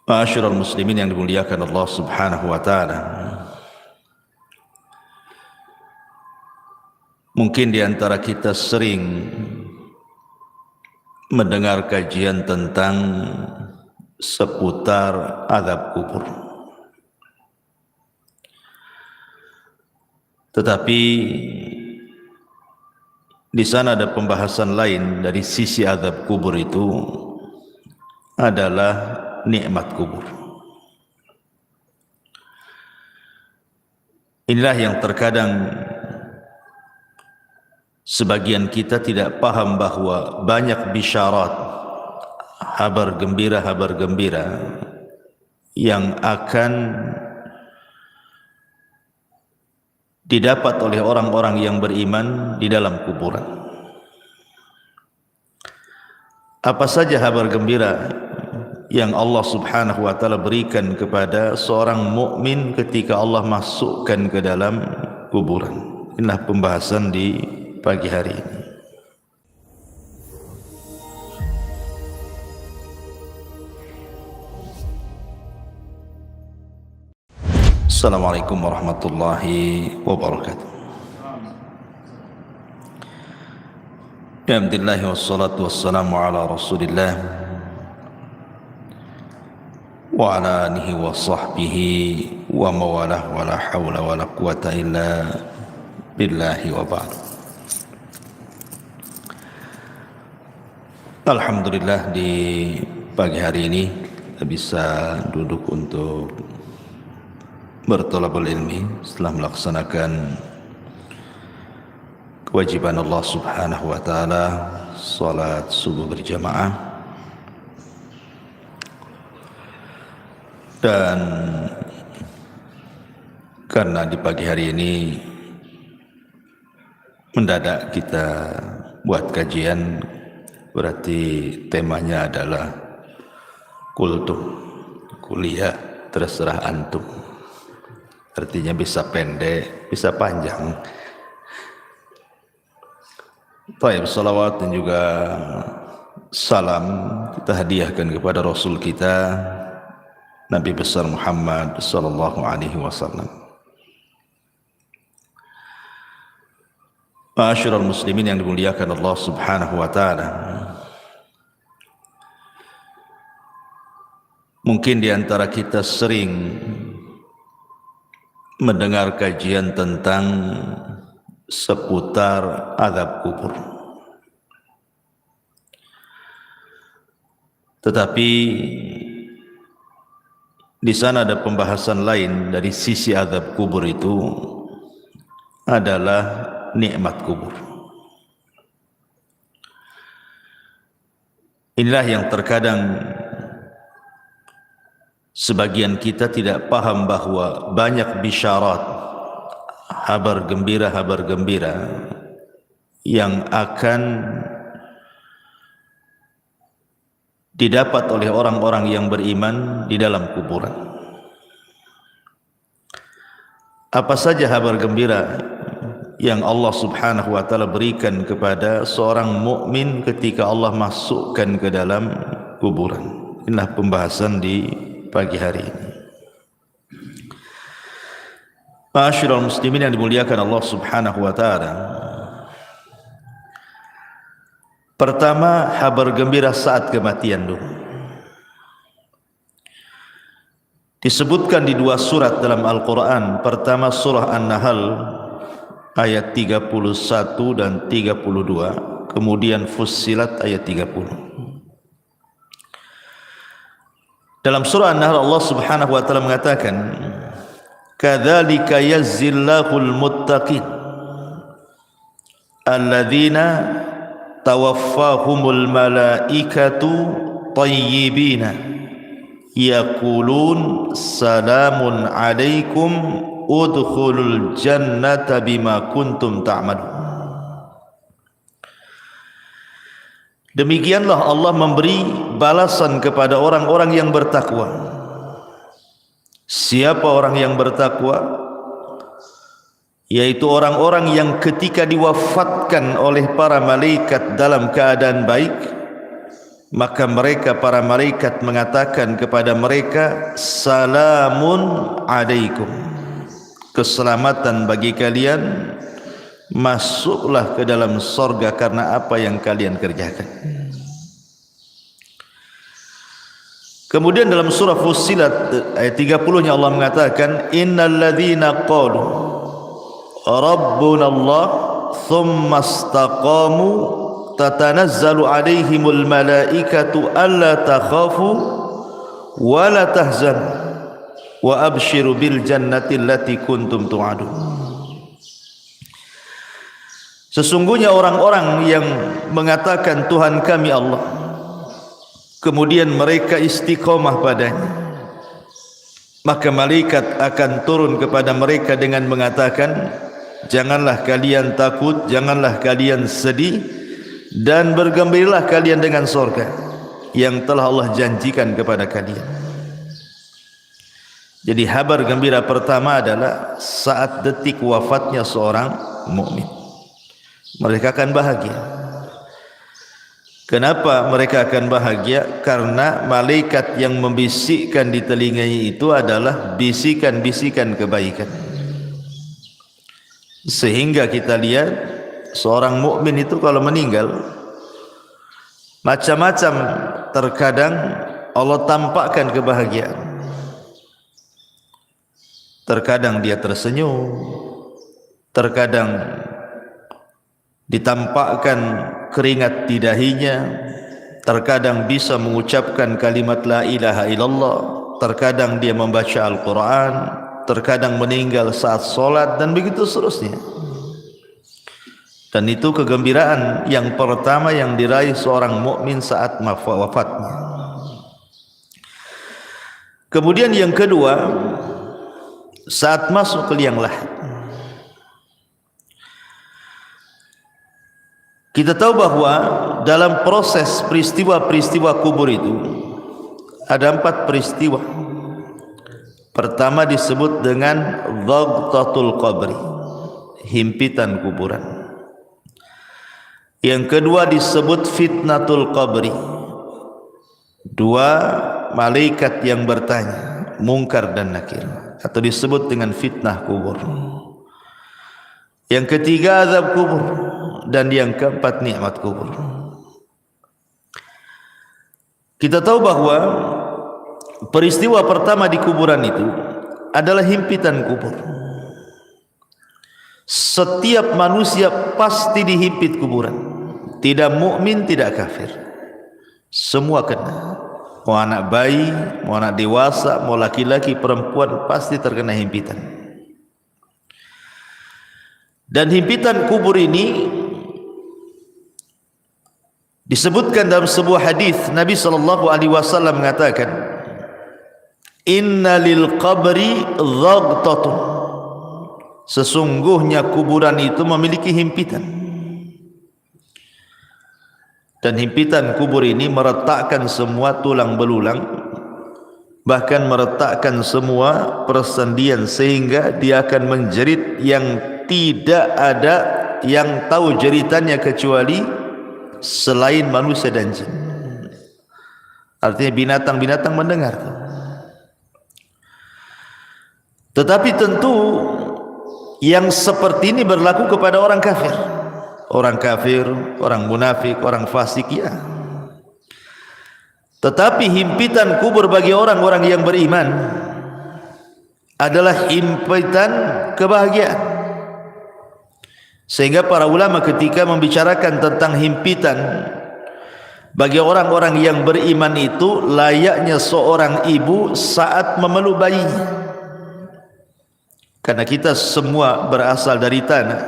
Ma'asyiral muslimin yang dimuliakan Allah Subhanahu wa taala. Mungkin di antara kita sering mendengar kajian tentang seputar azab kubur. Tetapi di sana ada pembahasan lain dari sisi azab kubur itu adalah nikmat kubur. Inilah yang terkadang sebagian kita tidak paham bahawa banyak bisyarat, kabar gembira yang akan didapat oleh orang-orang yang beriman di dalam kuburan. Apa saja kabar gembira yang Allah Subhanahu wa taala berikan kepada seorang mukmin ketika Allah masukkan ke dalam kuburan? Inilah pembahasan di pagi hari ini. Assalamualaikum warahmatullahi wabarakatuh. Alhamdulillah wassalatu wassalamu ala Rasulillah wa ala alihi wa sahbihi wa mawalah wa la hawla wa la quwata illa billahi wa ba'd. Alhamdulillah di pagi hari ini kita bisa duduk untuk bertolabul ilmi setelah melaksanakan kewajiban Allah Subhanahu wa taala salat subuh berjamaah, dan karena di pagi hari ini mendadak kita buat kajian, berarti temanya adalah kultum, kuliah terserah antum. Artinya bisa pendek, bisa panjang. Baik, salawat dan juga salam kita hadiahkan kepada Rasul kita Nabi besar Muhammad sallallahu alaihi wasallam. Ma'asyiral muslimin yang dimuliakan Allah Subhanahu wa taala. Mungkin di antara kita sering mendengar kajian tentang seputar azab kubur. Tetapi di sana ada pembahasan lain dari sisi azab kubur itu adalah nikmat kubur. Inilah yang terkadang sebagian kita tidak paham bahawa banyak bisyarat, kabar gembira yang akan didapat oleh orang-orang yang beriman di dalam kuburan. Apa saja kabar gembira yang Allah Subhanahu wa taala berikan kepada seorang mukmin ketika Allah masukkan ke dalam kuburan? Inilah pembahasan di pagi hari ini. Ma'asyiral muslimin yang dimuliakan Allah Subhanahu wa taala. Pertama, kabar gembira saat kematian dulu. Disebutkan di dua surat dalam Al-Quran. Pertama surah An-Nahl ayat 31 dan 32. Kemudian Fussilat ayat 30. Dalam surah An-Nahl Allah Subhanahu wa taala mengatakan, kadzalika yazzillahul muttaqin alladzina tawaffahumul malaikatu tayyibina yaqulun salamun alaikum udkhulul jannata bima kuntum ta'malun. Demikianlah Allah memberi balasan kepada orang-orang yang bertakwa. Siapa orang yang bertakwa? Yaitu orang-orang yang ketika diwafatkan oleh para malaikat dalam keadaan baik, maka mereka para malaikat mengatakan kepada mereka, salamun alaikum, keselamatan bagi kalian, masuklah ke dalam surga karena apa yang kalian kerjakan. Kemudian dalam surah Fussilat ayat 30-nya Allah mengatakan, innal ladzina qalu rabbuna Allah thumma istaqamu tatanazzalu alaihimul malaikatu alla takhafu wa la tahzanu wa abshiru bil jannati allati kuntum tu'adun. Sesungguhnya orang-orang yang mengatakan Tuhan kami Allah, kemudian mereka istiqomah padanya, maka malaikat akan turun kepada mereka dengan mengatakan, janganlah kalian takut, janganlah kalian sedih, dan bergembiralah kalian dengan surga yang telah Allah janjikan kepada kalian. Jadi kabar gembira pertama adalah saat detik wafatnya seorang mukmin, mereka akan bahagia. Kenapa mereka akan bahagia? Karena malaikat yang membisikkan di telinganya itu adalah bisikan-bisikan kebaikan. Sehingga kita lihat seorang mukmin itu kalau meninggal macam-macam, terkadang Allah tampakkan kebahagiaan, terkadang dia tersenyum, terkadang ditampakkan keringat di dahinya, terkadang bisa mengucapkan kalimat la ilaha illallah, terkadang dia membaca Al-Quran, terkadang meninggal saat solat, dan begitu seterusnya. Dan itu kegembiraan yang pertama yang diraih seorang mukmin saat wafatnya. Kemudian yang kedua, saat masuk ke liang lahat. Kita tahu bahwa dalam proses peristiwa-peristiwa kubur itu ada 4 peristiwa. Pertama disebut dengan dhagtatul qabri, himpitan kuburan. Yang kedua disebut fitnatul qabri, 2 malaikat yang bertanya, Munkar dan Nakir, atau disebut dengan fitnah kubur. Yang ketiga azab kubur, dan yang keempat nikmat kubur. Kita tahu bahwa peristiwa pertama di kuburan itu adalah himpitan kubur. Setiap manusia pasti dihimpit kuburan, tidak mukmin, tidak kafir, semua kena. Mau anak bayi, mau anak dewasa, mau laki-laki, perempuan, pasti terkena himpitan. Dan himpitan kubur ini disebutkan dalam sebuah hadis Nabi SAW mengatakan, inna lil qabri dhagtatun, sesungguhnya kuburan itu memiliki himpitan. Dan himpitan kubur ini meretakkan semua tulang belulang, bahkan meretakkan semua persendian, sehingga dia akan menjerit yang tidak ada yang tahu jeritannya kecuali selain manusia dan jin. Artinya binatang-binatang mendengar. Tetapi tentu yang seperti ini berlaku kepada orang kafir. Orang kafir, orang munafik, orang fasik, ya. Tetapi himpitan kubur bagi orang-orang yang beriman adalah himpitan kebahagiaan. Sehingga para ulama ketika membicarakan tentang himpitan bagi orang-orang yang beriman itu, layaknya seorang ibu saat memeluk bayinya. Karena kita semua berasal dari tanah,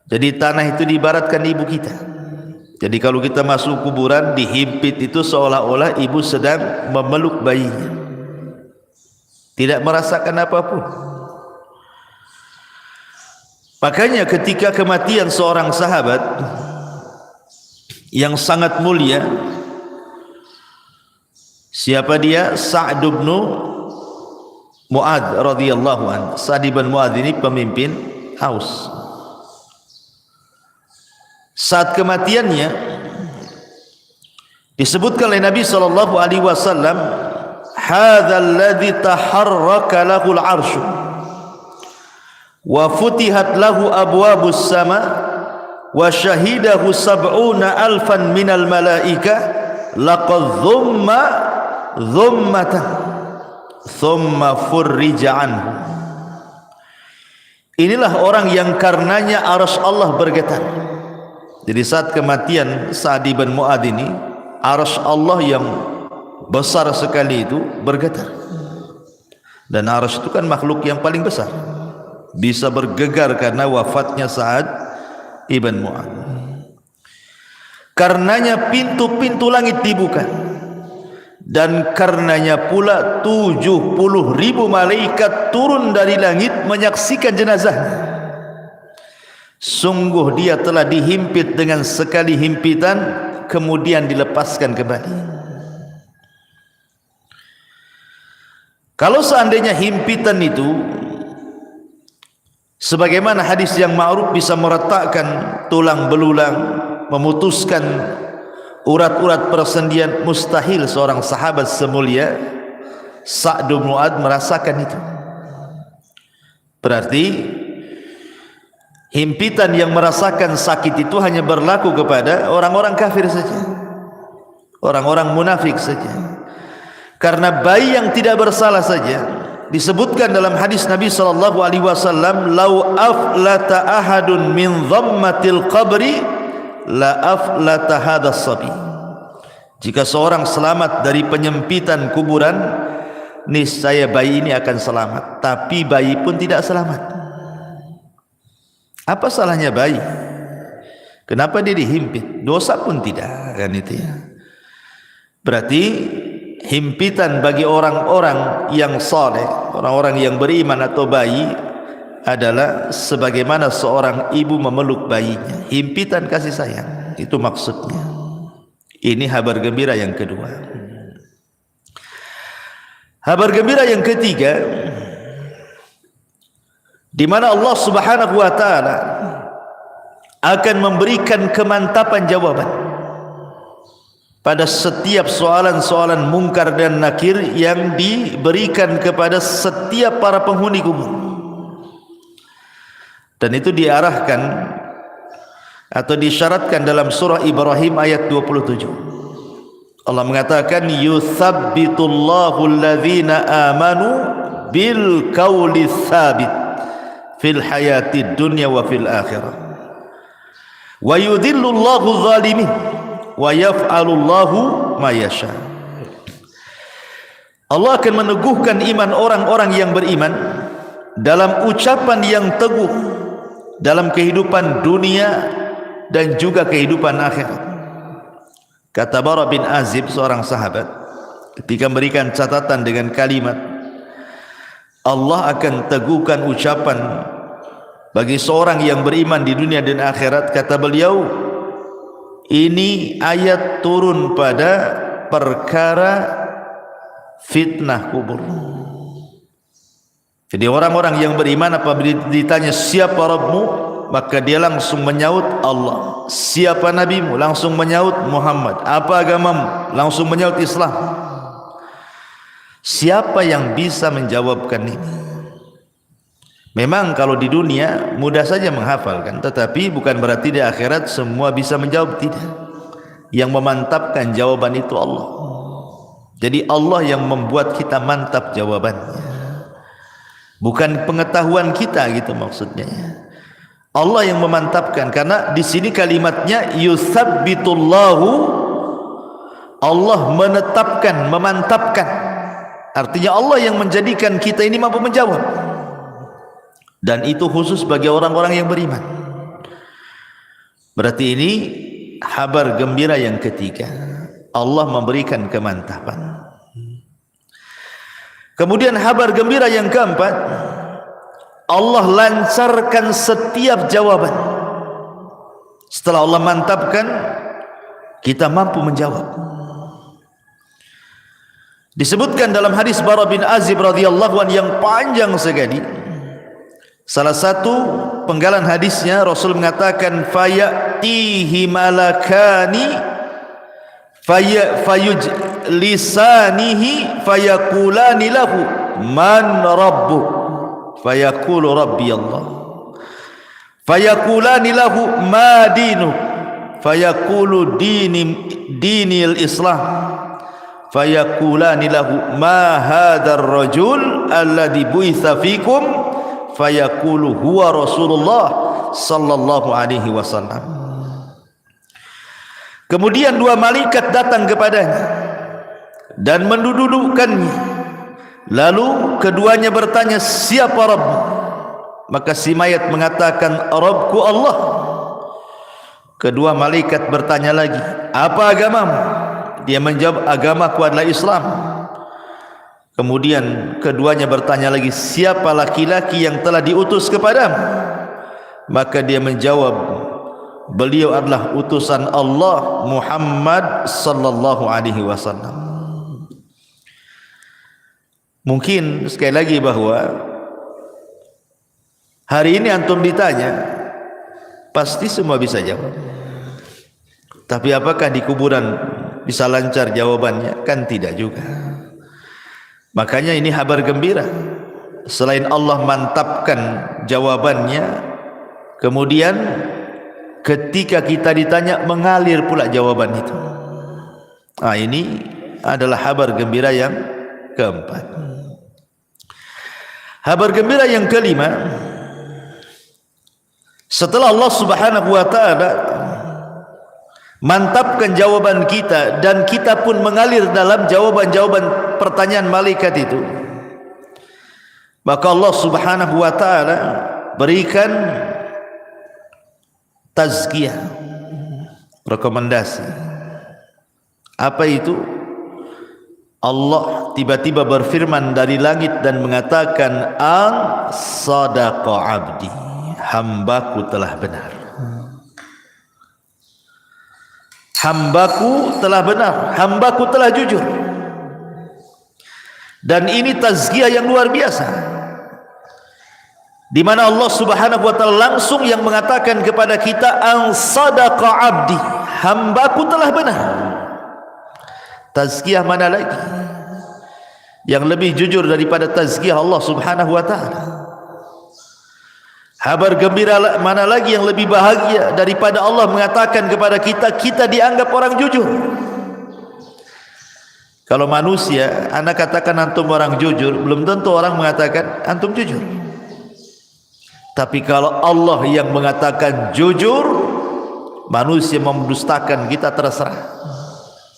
jadi tanah itu diibaratkan ibu kita. Jadi kalau kita masuk kuburan dihimpit itu seolah-olah ibu sedang memeluk bayinya, tidak merasakan apapun. Makanya ketika kematian seorang sahabat yang sangat mulia, siapa dia? Sa'd bin Mu'adz radhiyallahu anhu. Sa'd bin Mu'adz ini pemimpin Aus. Saat kematiannya, Disebutkan oleh Nabi sallallahu alaihi wasallam, hadzal ladzi taharraka lahul 'arsy wa futihat lahu abwabus sama wa syahidahu sab'una alfan minal malaikah laqad dhummatan thumma furrija anhu. Inilah orang yang karenanya arsy Allah bergetar. Jadi saat kematian Sa'd bin Mu'adz ini, arsy Allah yang besar sekali itu bergetar. Dan arsy itu kan makhluk yang paling besar, bisa bergegar karena wafatnya Sa'd ibn Mu'adz. Karenanya pintu-pintu langit dibuka, dan karenanya pula 70.000 malaikat turun dari langit menyaksikan jenazah. Sungguh dia telah dihimpit dengan sekali himpitan, kemudian dilepaskan kembali. Kalau seandainya himpitan itu sebagaimana hadis yang ma'ruf bisa meretakkan tulang belulang, memutuskan urat-urat persendian, mustahil seorang sahabat semulia Sa'd bin Mu'adz merasakan itu. Berarti himpitan yang merasakan sakit itu hanya berlaku kepada orang-orang kafir saja, orang-orang munafik saja. Karena bayi yang tidak bersalah saja, disebutkan dalam hadis Nabi sallallahu alaihi wasallam, lau aflata ahadun min dhammatil qabri la aflata hadas sabi. Jika seorang selamat dari penyempitan kuburan, niscaya bayi ini akan selamat. Tapi bayi pun tidak selamat. Apa salahnya bayi? Kenapa dia dihimpit? Dosa pun tidak, kan itu ya. Berarti himpitan bagi orang-orang yang saleh, orang-orang yang beriman atau bayi adalah sebagaimana seorang ibu memeluk bayinya. Himpitan kasih sayang, itu maksudnya. Ini kabar gembira yang kedua. Kabar gembira yang ketiga, di mana Allah Subhanahu wa taala akan memberikan kemantapan jawaban pada setiap soalan-soalan mungkar dan nakir yang diberikan kepada setiap para penghuni kubur. Dan itu diarahkan atau disyaratkan dalam surah Ibrahim ayat 27. Allah mengatakan, yuthabbitullahu alladhina amanu bil qawli tsabit fil hayatid dunya wa fil akhirah wa yudhillullahu adh-dhalimin wa yaf'alullahu ma yasha. Allah akan meneguhkan iman orang-orang yang beriman dalam ucapan yang teguh dalam kehidupan dunia dan juga kehidupan akhirat. Kata Bara bin Azib, seorang sahabat, ketika memberikan catatan dengan kalimat Allah akan teguhkan ucapan bagi seorang yang beriman di dunia dan akhirat, kata beliau, ini ayat turun pada perkara fitnah kubur. Jadi orang-orang yang beriman apabila ditanya siapa Rabbmu, maka dia langsung menyaut Allah. Siapa nabimu? Langsung menyaut Muhammad. Apa agamamu? Langsung menyaut Islam. Siapa yang bisa menjawabkan ini? Memang kalau di dunia mudah saja menghafalkan, tetapi bukan berarti di akhirat semua bisa menjawab, tidak. Yang memantapkan jawaban itu Allah. Jadi Allah yang membuat kita mantap jawabannya, bukan pengetahuan kita, gitu maksudnya. Allah yang memantapkan, karena di sini kalimatnya yutsabbitullahu, Allah menetapkan, memantapkan. Artinya Allah yang menjadikan kita ini mampu menjawab. Dan itu khusus bagi orang-orang yang beriman. Berarti ini kabar gembira yang ketiga. Allah memberikan kemantapan. Kemudian kabar gembira yang keempat, Allah lancarkan setiap jawaban. Setelah Allah mantapkan, kita mampu menjawab. Disebutkan dalam hadis Bara bin Azib radhiyallahu anhu yang panjang sekali. Salah satu penggalan hadisnya, Rasul mengatakan, fayatihi malakani fayujlisanihi fayaqulani lahu man rabbuk fayaqulu rabbi Allah fayaqulani lahu ma dinuk fayaqulu dinil Islam fayaqulani lahu ma hadzal rajul alladhi bu'itsa fikum fayaqulu huwa Rasulullah sallallahu alaihi wasallam. Kemudian dua malaikat datang kepadanya dan mendudukkannya. Lalu keduanya bertanya, siapa Rabb? Maka si mayat mengatakan, Rabbku Allah. Kedua malaikat bertanya lagi, apa agamamu? Dia menjawab, agamaku adalah Islam. Kemudian keduanya bertanya lagi, siapa laki-laki yang telah diutus kepadamu? Maka dia menjawab, beliau adalah utusan Allah Muhammad sallallahu alaihi wasallam. Mungkin sekali lagi bahwa hari ini antum ditanya, pasti semua bisa jawab. Tapi apakah di kuburan bisa lancar jawabannya? Kan tidak juga. Makanya ini kabar gembira. Selain Allah mantapkan jawabannya, kemudian ketika kita ditanya mengalir pula jawaban itu. Ini adalah kabar gembira yang keempat. Kabar gembira yang kelima, setelah Allah Subhanahu wa taala mantapkan jawaban kita dan kita pun mengalir dalam jawaban-jawaban pertanyaan malaikat itu, maka Allah Subhanahu wa taala berikan tazkiyah, rekomendasi. Apa itu? Allah tiba-tiba berfirman dari langit dan mengatakan, an sadaqa abdi, hambaku telah benar. Hambaku telah benar, hambaku telah jujur. Dan ini tazkiyah yang luar biasa, di mana Allah Subhanahu wa taala langsung yang mengatakan kepada kita, an sadaqa abdi, hambaku telah benar. Tazkiyah mana lagi yang lebih jujur daripada tazkiyah Allah Subhanahu wa taala? Kabar gembira mana lagi yang lebih bahagia daripada Allah mengatakan kepada kita, kita dianggap orang jujur. Kalau manusia, anak katakan antum orang jujur, belum tentu orang mengatakan antum jujur. Tapi kalau Allah yang mengatakan jujur, manusia mendustakan kita terserah,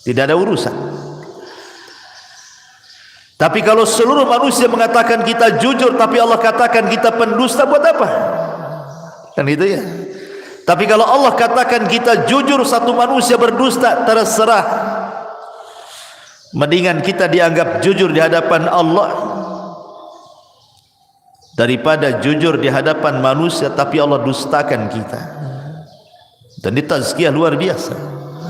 tidak ada urusan. Tapi kalau seluruh manusia mengatakan kita jujur, tapi Allah katakan kita pendusta, buat apa? Kan itu ya. Tapi kalau Allah katakan kita jujur, satu manusia berdusta, terserah. Mendingan kita dianggap jujur di hadapan Allah daripada jujur di hadapan manusia tapi Allah dustakan kita. Dan ini tazkiyah luar biasa,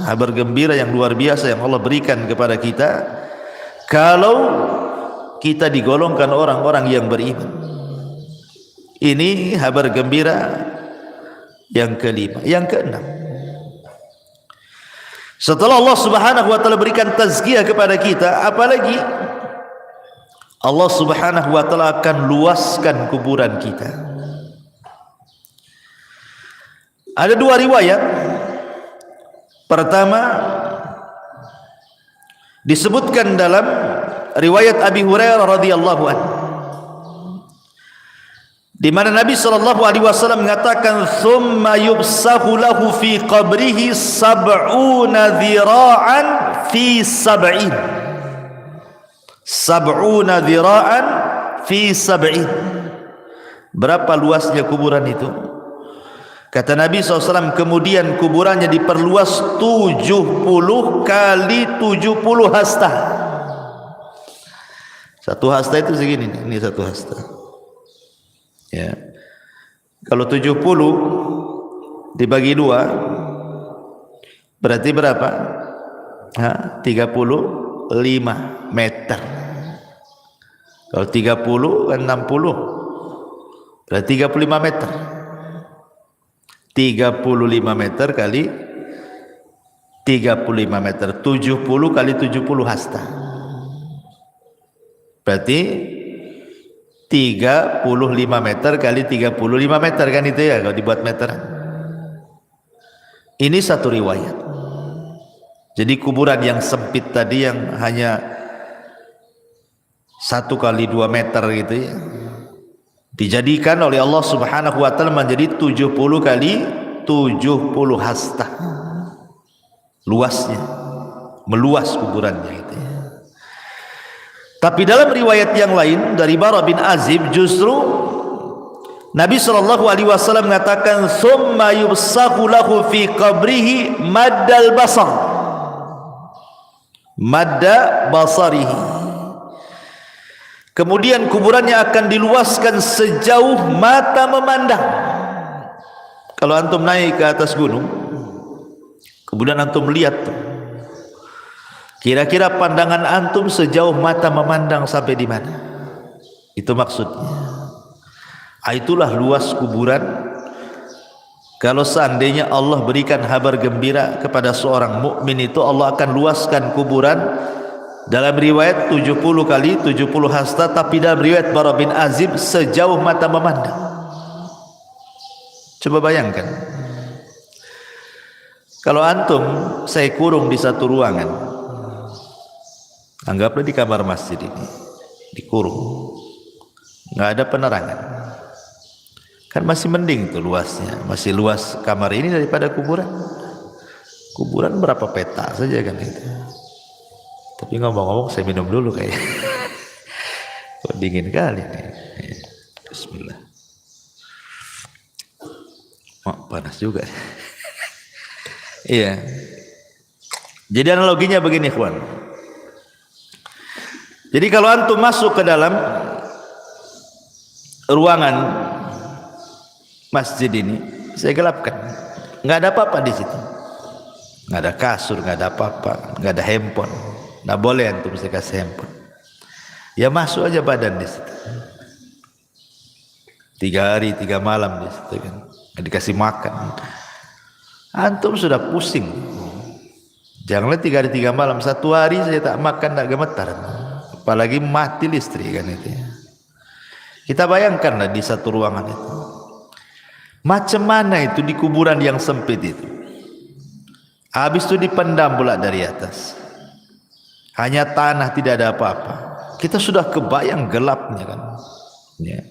kabar gembira yang luar biasa yang Allah berikan kepada kita kalau kita digolongkan orang-orang yang beriman. Ini kabar gembira yang kelima. Yang keenam, setelah Allah Subhanahu wa taala berikan tazkiyah kepada kita, apalagi Allah Subhanahu wa taala akan luaskan kuburan kita. Ada dua riwayat. Pertama, disebutkan dalam riwayat Abi Hurairah radhiyallahu anhu, di mana Nabi sallallahu alaihi wasallam mengatakan, "Tsumma yubsahu lahu fi qabrihi sab'una dhira'an fi sab'in." Sab'una dhira'an fi sab'in. Berapa luasnya kuburan itu? Kata Nabi SAW, kemudian kuburannya diperluas 70 kali 70 hasta. Satu hasta itu segini, ini satu hasta. Ya. Kalau 70 dibagi 2 berarti berapa? 35 meter. Kalau 30 kan 60, berarti 35 meter. 35 meter kali 35 meter. 70 kali 70 hasta. Berarti 35 meter kali 35 meter kan itu ya kalau dibuat meteran. Ini satu riwayat. Jadi kuburan yang sempit tadi yang hanya 1 kali 2 meter gitu ya, dijadikan oleh Allah Subhanahu wa taala menjadi 70 kali 70 hasta. Luasnya, meluas kuburannya itu ya. Tapi dalam riwayat yang lain dari Bara bin Azib justru Nabi SAW mengatakan summa yubsahu lahu fi qabrihi maddal basar, madda basarihi. Kemudian kuburannya akan diluaskan sejauh mata memandang. Kalau antum naik ke atas gunung, kemudian antum lihat tuh, kira-kira pandangan antum sejauh mata memandang sampai di mana? Itu maksudnya. Itulah luas kuburan. Kalau seandainya Allah berikan kabar gembira kepada seorang mukmin itu, Allah akan luaskan kuburan. Dalam riwayat 70 kali 70 hasta, tapi dalam riwayat Bara bin Azib sejauh mata memandang. Coba bayangkan, kalau antum saya kurung di satu ruangan, anggaplah di kamar masjid ini, dikurung, nggak ada penerangan, kan masih mending tuh luasnya, masih luas kamar ini daripada kuburan. Kuburan berapa peta saja kan itu. Tapi ngomong-ngomong saya minum dulu kayak kok dingin kali nih. Bismillah. Oh, panas juga. Iya. Jadi analoginya begini, kawan. Jadi kalau antum masuk ke dalam ruangan masjid ini, saya gelapkan, nggak ada apa-apa di situ, nggak ada kasur, nggak ada apa-apa, nggak ada handphone. Nggak boleh antum saya kasih handphone. Ya masuk aja badan di situ. 3 hari 3 malam di situ kan, nggak dikasih makan. Antum sudah pusing. Janganlah 3 hari 3 malam, 1 hari saya tak makan tak gemetar. Apalagi mati listrik kan itu. Kita bayangkanlah di satu ruangan itu. Macam mana itu di kuburan yang sempit itu. Habis itu dipendam pula dari atas. Hanya tanah, tidak ada apa-apa. Kita sudah kebayang gelapnya kan. Ya.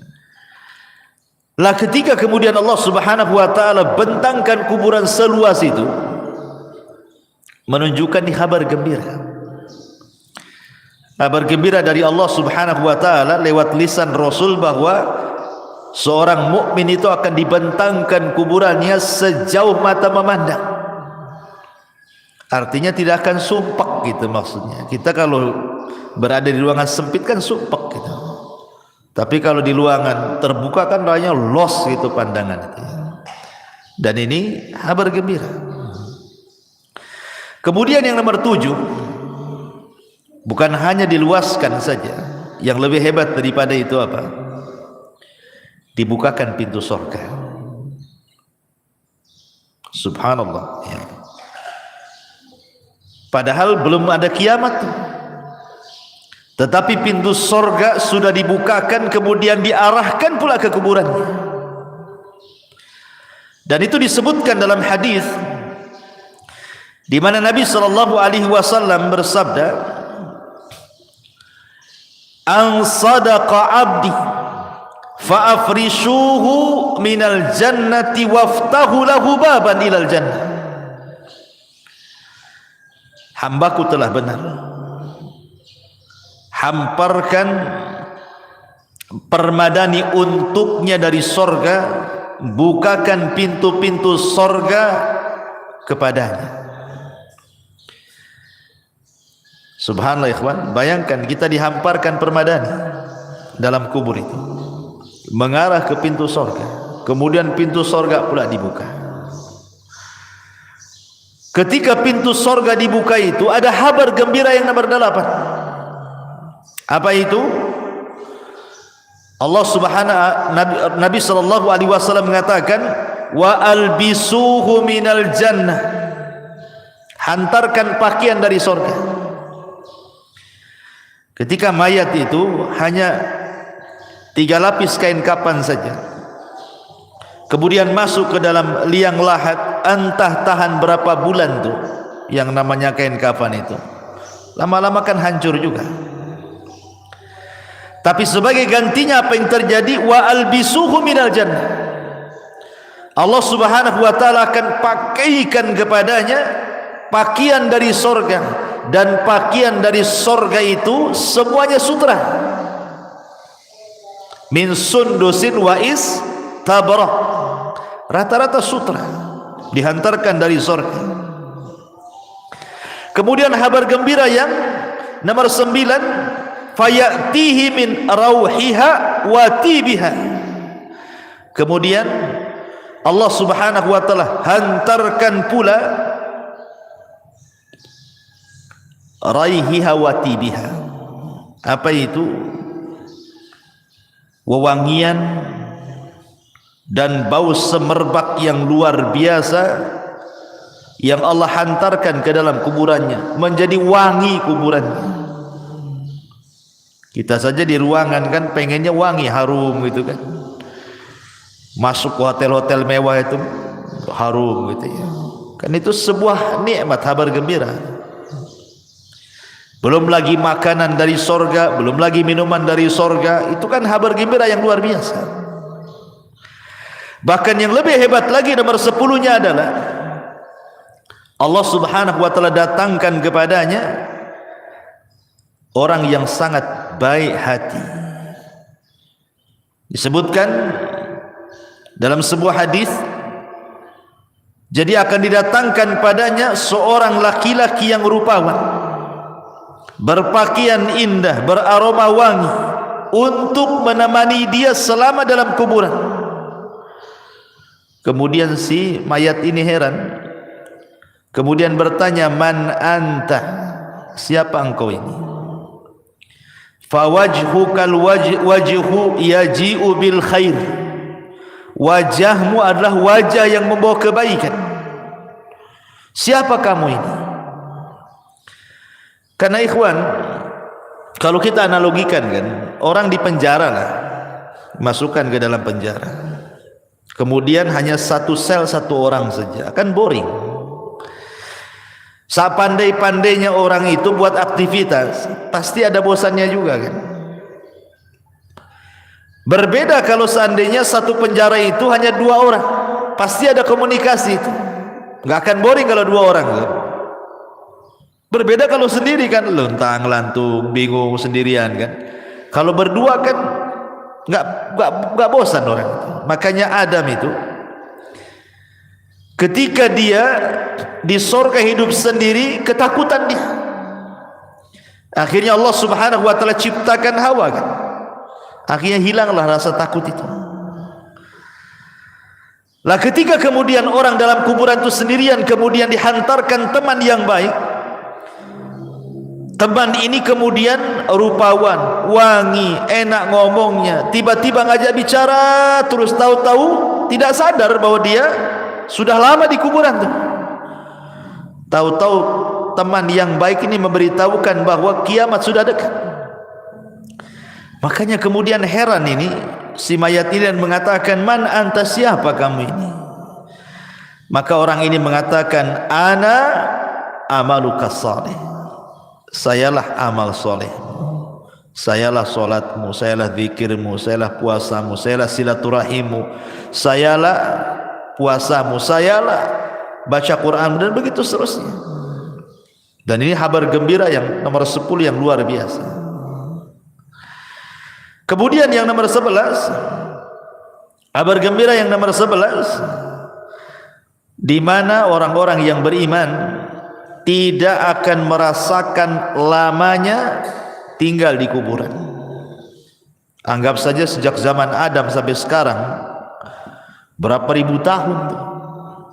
Lah ketika kemudian Allah Subhanahu wa taala bentangkan kuburan seluas itu, menunjukkan di kabar gembira. Kabar gembira dari Allah Subhanahu wa taala lewat lisan Rasul bahwa seorang mukmin itu akan dibentangkan kuburannya sejauh mata memandang. Artinya tidak akan sumpek gitu maksudnya. Kita kalau berada di ruangan sempit kan sumpek gitu. Tapi kalau di ruangan terbuka kan rasanya los gitu pandangan itu. Dan ini kabar gembira. Kemudian yang nomor 7, bukan hanya diluaskan saja, yang lebih hebat daripada itu apa? Dibukakan pintu surga. Subhanallah ya. Padahal belum ada kiamat, tetapi pintu surga sudah dibukakan, kemudian diarahkan pula ke kuburannya. Dan itu disebutkan dalam hadis di mana Nabi SAW bersabda, "An sadaqa 'abdi fa afrishuhu minal jannati waftahu lahu baban ilal jannah." Hambaku telah benar, hamparkan permadani untuknya dari sorga, bukakan pintu-pintu sorga kepadanya. Subhanallah ikhwan, bayangkan kita dihamparkan permadani dalam kubur itu, mengarah ke pintu sorga, kemudian pintu sorga pula dibuka. Ketika pintu sorga dibuka itu ada kabar gembira yang nomor 8. Apa itu? Allah Subhanahu Nabi sallallahu alaihi wasallam mengatakan, wa albisuhu minal jannah. hantarkan pakaian dari surga. Ketika mayat itu hanya 3 lapis kain kafan saja, kemudian masuk ke dalam liang lahat, entah tahan berapa bulan tuh yang namanya kain kafan itu, lama-lama kan hancur juga. Tapi sebagai gantinya apa yang terjadi? Wa albisuhu minal jannah, Allah subhanahu wa ta'ala akan pakaikan kepadanya pakaian dari sorga, dan pakaian dari sorga itu semuanya sutra, min sundusin wa istabraq, rata-rata sutra dihantarkan dari sorga. Kemudian kabar gembira yang nomor 9, fayatihi min rauhiha wa tibiha, kemudian Allah subhanahu wa ta'ala hantarkan pula raihiha wa tibiha. Apa itu? Wewangian dan bau semerbak yang luar biasa yang Allah hantarkan ke dalam kuburannya, menjadi wangi kuburannya. Kita saja di ruangan kan pengennya wangi, harum gitu kan. Masuk ke hotel-hotel mewah itu harum gitu ya. Kan itu sebuah nikmat, kabar gembira. Belum lagi makanan dari sorga, belum lagi minuman dari sorga. Itu kan kabar gembira yang luar biasa. Bahkan yang lebih hebat lagi, nomor 10-nya adalah Allah subhanahu wa ta'ala datangkan kepadanya orang yang sangat baik hati. Disebutkan dalam sebuah hadis, jadi akan didatangkan padanya seorang laki-laki yang rupawan, berpakaian indah, beraroma wangi, untuk menemani dia selama dalam kuburan. Kemudian si mayat ini heran, kemudian bertanya, man anta, siapa engkau ini? Fawajhukal wajhu yaji'u bil khair, wajahmu adalah wajah yang membawa kebaikan. Siapa kamu ini? Karena ikhwan, kalau kita analogikan kan, orang di penjara lah, masukkan ke dalam penjara, kemudian hanya satu sel, satu orang saja, akan boring. Sepandai-pandainya orang itu buat aktivitas, pasti ada bosannya juga kan. Berbeda kalau seandainya satu penjara itu hanya 2 orang, pasti ada komunikasi itu, nggak akan boring kalau 2 orang kan. Berbeda kalau sendiri kan, lontang lantung, bingung sendirian kan. Kalau berdua kan nggak bosan orang itu. Makanya Adam itu ketika dia di surga hidup sendiri, ketakutan dia. Akhirnya Allah subhanahu wa ta'ala ciptakan Hawa kan. Akhirnya hilanglah rasa takut itu. Lah ketika kemudian orang dalam kuburan itu sendirian, kemudian dihantarkan teman yang baik. Teman ini kemudian rupawan, wangi, enak ngomongnya, tiba-tiba ngajak bicara, terus tahu-tahu tidak sadar bahwa dia sudah lama di kuburan tuh. Tahu-tahu teman yang baik ini memberitahukan bahwa kiamat sudah dekat. Makanya kemudian heran ini si mayat ini dan mengatakan, man anta, siapa kamu ini? Maka orang ini mengatakan, ana amaluka salih, sayalah amal soleh, sayalah solatmu, sayalah zikirmu, sayalah puasamu, sayalah silaturahimmu, sayalah puasamu, sayalah baca Quran, dan begitu seterusnya. Dan ini kabar gembira yang nomor 10 yang luar biasa. Kemudian yang nomor 11, kabar gembira yang nomor 11, di mana orang-orang yang beriman tidak akan merasakan lamanya tinggal di kuburan. Anggap saja sejak zaman Adam sampai sekarang, berapa ribu tahun tuh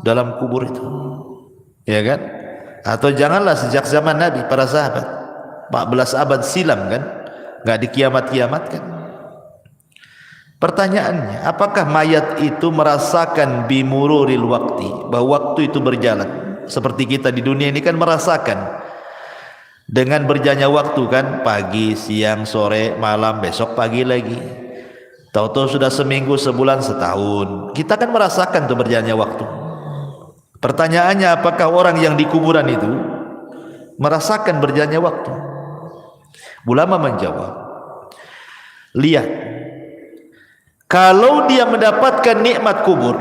dalam kubur itu, ya kan? Atau janganlah sejak zaman Nabi, para sahabat 14 abad silam kan, nggak dikiamat-kiamatkan. Pertanyaannya, apakah mayat itu merasakan bimururil waktu, bahwa waktu itu berjalan? Seperti kita di dunia ini kan merasakan dengan berjalannya waktu kan, pagi, siang, sore, malam, besok pagi lagi. Tahu-tahu sudah seminggu, sebulan, setahun. Kita kan merasakan tuh berjalannya waktu. Pertanyaannya, apakah orang yang di kuburan itu merasakan berjalannya waktu? Ulama menjawab, lihat, kalau dia mendapatkan nikmat kubur,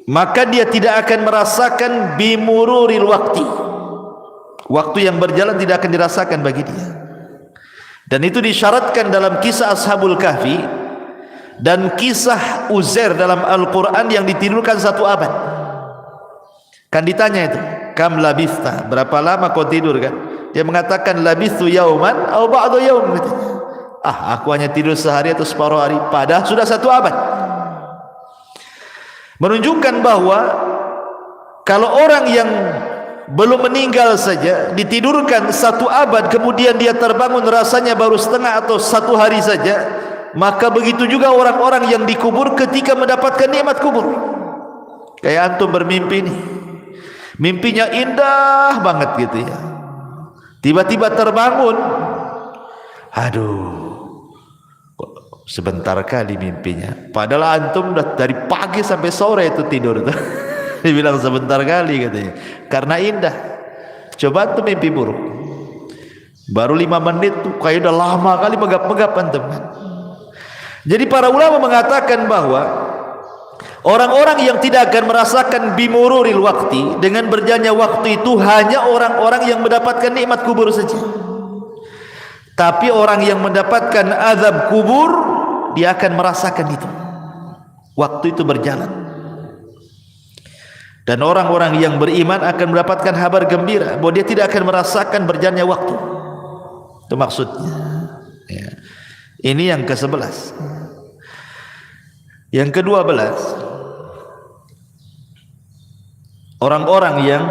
maka dia tidak akan merasakan bimururil waktu. Waktu yang berjalan tidak akan dirasakan bagi dia. Dan itu disyaratkan dalam kisah Ashabul Kahfi dan kisah Uzair dalam Al-Quran yang ditidurkan 1 abad. Kan ditanya itu, kam labista, berapa lama kau tidur kan? Dia mengatakan labistu yauman atau ba'du yaum. Aku hanya tidur sehari atau separuh hari, padahal sudah 1 abad. Menunjukkan bahwa kalau orang yang belum meninggal saja ditidurkan 1 abad, kemudian dia terbangun rasanya baru setengah atau 1 hari saja, maka begitu juga orang-orang yang dikubur ketika mendapatkan nikmat kubur. Kayak antum bermimpi nih, mimpinya indah banget gitu ya, tiba-tiba terbangun, aduh kok sebentar kali mimpinya, padahal antum udah dari pagi sampai sore itu tidur tuh. Dibilang sebentar kali katanya, karena indah. Coba antum mimpi buruk, baru 5 menit tuh kayak udah lama kali megap-megap antum. Jadi para ulama mengatakan bahwa orang-orang yang tidak akan merasakan bimururil waktu, dengan berjalannya waktu itu, hanya orang-orang yang mendapatkan nikmat kubur saja. Tapi orang yang mendapatkan azab kubur, dia akan merasakan itu, waktu itu berjalan. Dan orang-orang yang beriman akan mendapatkan kabar gembira bahwa dia tidak akan merasakan berjalannya waktu. Itu maksudnya ya. Ini yang ke-11. Yang ke-12, orang-orang yang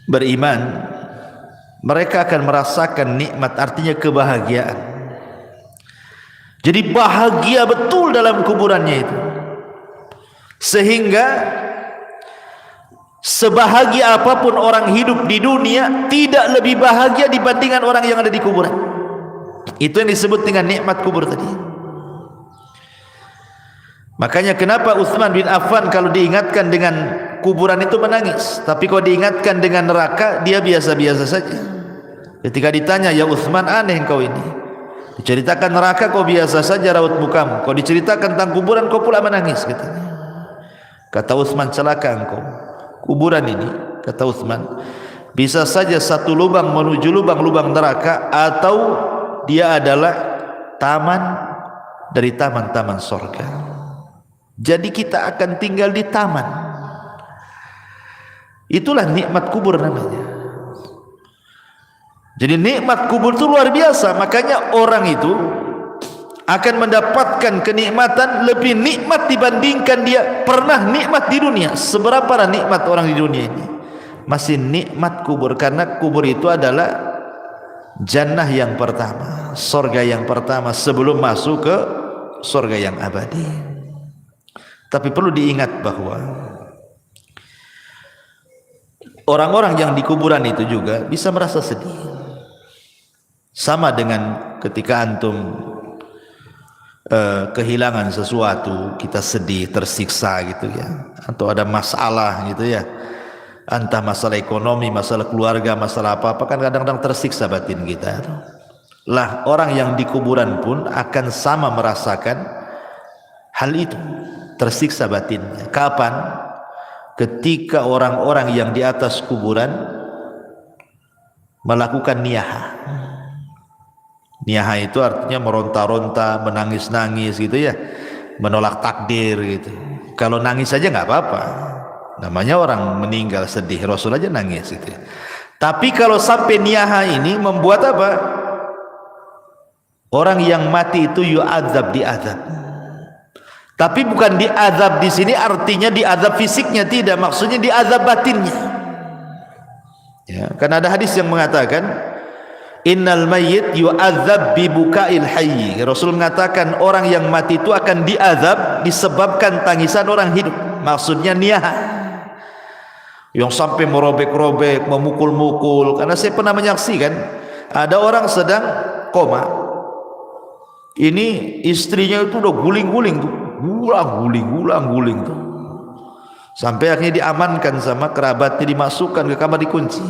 beriman, mereka akan merasakan nikmat, artinya kebahagiaan. Jadi bahagia betul dalam kuburannya itu, sehingga sebahagia apapun orang hidup di dunia, tidak lebih bahagia dibandingkan orang yang ada di kuburan. Itu yang disebut dengan nikmat kubur tadi. Makanya kenapa Utsman bin Affan kalau diingatkan dengan kuburan itu menangis, tapi kalau diingatkan dengan neraka dia biasa-biasa saja. Ketika ditanya, ya Utsman, aneh kau ini, diceritakan neraka kau biasa saja raut mukamu, kau diceritakan tentang kuburan kau pula menangis, katanya. Kata Utsman, celaka engkau. Kuburan ini, kata Utsman, bisa saja satu lubang menuju lubang-lubang neraka, atau dia adalah taman dari taman-taman surga. Jadi kita akan tinggal di taman. Itulah nikmat kubur namanya. Jadi nikmat kubur itu luar biasa. Makanya orang itu akan mendapatkan kenikmatan lebih nikmat dibandingkan dia pernah nikmat di dunia. Seberapa nikmat orang di dunia ini, masih nikmat kubur, karena kubur itu adalah jannah yang pertama, surga yang pertama sebelum masuk ke surga yang abadi. Tapi perlu diingat bahwa orang-orang yang di kuburan itu juga bisa merasa sedih. Sama dengan ketika antum kehilangan sesuatu, kita sedih, tersiksa gitu ya, atau ada masalah gitu ya, entah masalah ekonomi, masalah keluarga, masalah apa-apa, kan kadang-kadang tersiksa batin kita. Lah orang yang di kuburan pun akan sama merasakan hal itu, tersiksa batinnya. Kapan? Ketika orang-orang yang di atas kuburan melakukan niyaha. Niyaha itu artinya meronta-ronta, menangis-nangis gitu ya, menolak takdir gitu. Kalau nangis saja nggak apa-apa, namanya orang meninggal sedih, Rasul aja nangis gitu. Tapi kalau sampai niyaha ini membuat apa? Orang yang mati itu yu'adzab, diazab. Tapi bukan diazab di sini artinya diazab fisiknya, tidak, maksudnya diazab batinnya. Ya, karena ada hadis yang mengatakan innal mayyit yu'adzab bi buka'il hayy. Rasul mengatakan orang yang mati itu akan diazab disebabkan tangisan orang hidup. Maksudnya niyaha. yang sampai merobek-robek, memukul-mukul. Karena saya pernah menyaksikan ada orang sedang koma, ini istrinya itu udah guling-guling tuh, guling tuh, sampai akhirnya diamankan sama kerabatnya, dimasukkan ke kamar, dikunci.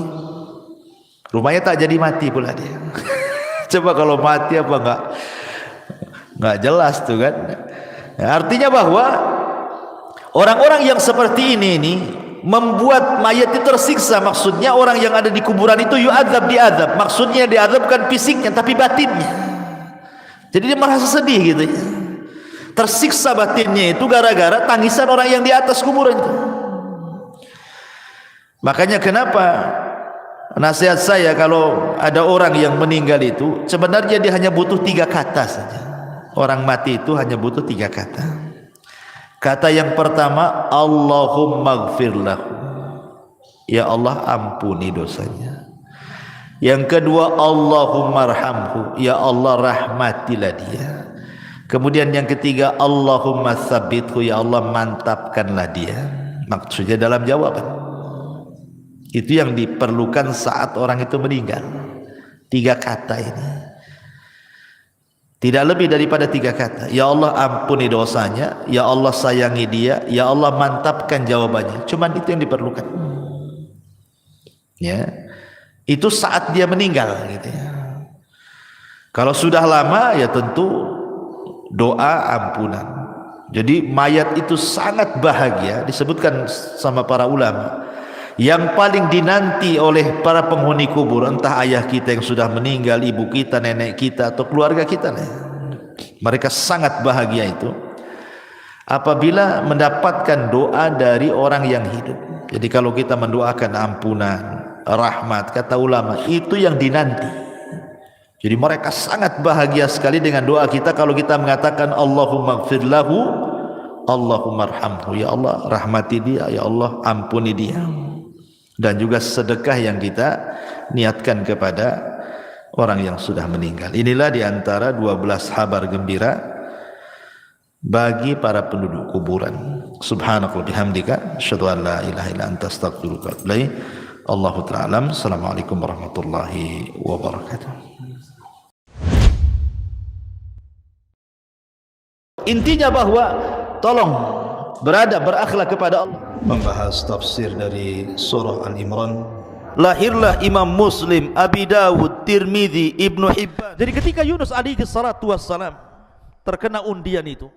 Rumahnya tak jadi mati pula dia. Coba kalau mati apa nggak jelas tuh kan. Ya, artinya bahwa orang-orang yang seperti ini membuat mayat itu tersiksa. Maksudnya orang yang ada di kuburan itu yu'adzab, diadzab. Maksudnya diadzab bukan fisiknya tapi batinnya. Jadi dia merasa sedih gitu ya. Tersiksa batinnya itu gara-gara tangisan orang yang di atas kuburan itu. Makanya kenapa nasihat saya, kalau ada orang yang meninggal itu sebenarnya dia hanya butuh 3 kata saja. Orang mati itu hanya butuh 3 kata. Kata yang pertama, Allahumma gfirlahu, ya Allah ampuni dosanya. Yang kedua, Allahumma arhamhu, ya Allah rahmatilah dia. Kemudian yang ketiga, Allahumma tsabbithu, ya Allah mantapkanlah dia. Maksudnya dalam jawaban. Itu yang diperlukan saat orang itu meninggal. 3 kata ini. Tidak lebih daripada 3 kata. Ya Allah ampuni dosanya, ya Allah sayangi dia, ya Allah mantapkan jawabannya. Cuman itu yang diperlukan. Ya. Itu saat dia meninggal gitu ya. Kalau sudah lama ya tentu doa ampunan. Jadi mayat itu sangat bahagia, disebutkan sama para ulama. Yang paling dinanti oleh para penghuni kubur, entah ayah kita yang sudah meninggal, ibu kita, nenek kita, atau keluarga kita, mereka sangat bahagia itu apabila mendapatkan doa dari orang yang hidup. Jadi kalau kita mendoakan ampunan, rahmat, kata ulama, itu yang dinanti. Jadi mereka sangat bahagia sekali dengan doa kita kalau kita mengatakan Allahumma gfir lahu, Allahumma arhamhu, ya Allah rahmati dia, ya Allah ampuni dia. Dan juga sedekah yang kita niatkan kepada orang yang sudah meninggal. Inilah diantara 12 kabar gembira bagi para penduduk kuburan. Subhanallah bihamdika, asyhadu an la ilaha illa anta, astaghfiruka wa atubu ilaik. Allahu ta'ala alam. Assalamualaikum warahmatullahi wabarakatuh. Intinya bahwa tolong berakhlak kepada Allah. Membahas tafsir dari surah Al-Imran. Lahirlah Imam Muslim, Abi Dawud, Tirmidzi, Ibnu Hibban. Jadi ketika Yunus alaihi salatu wassalam terkena undian itu,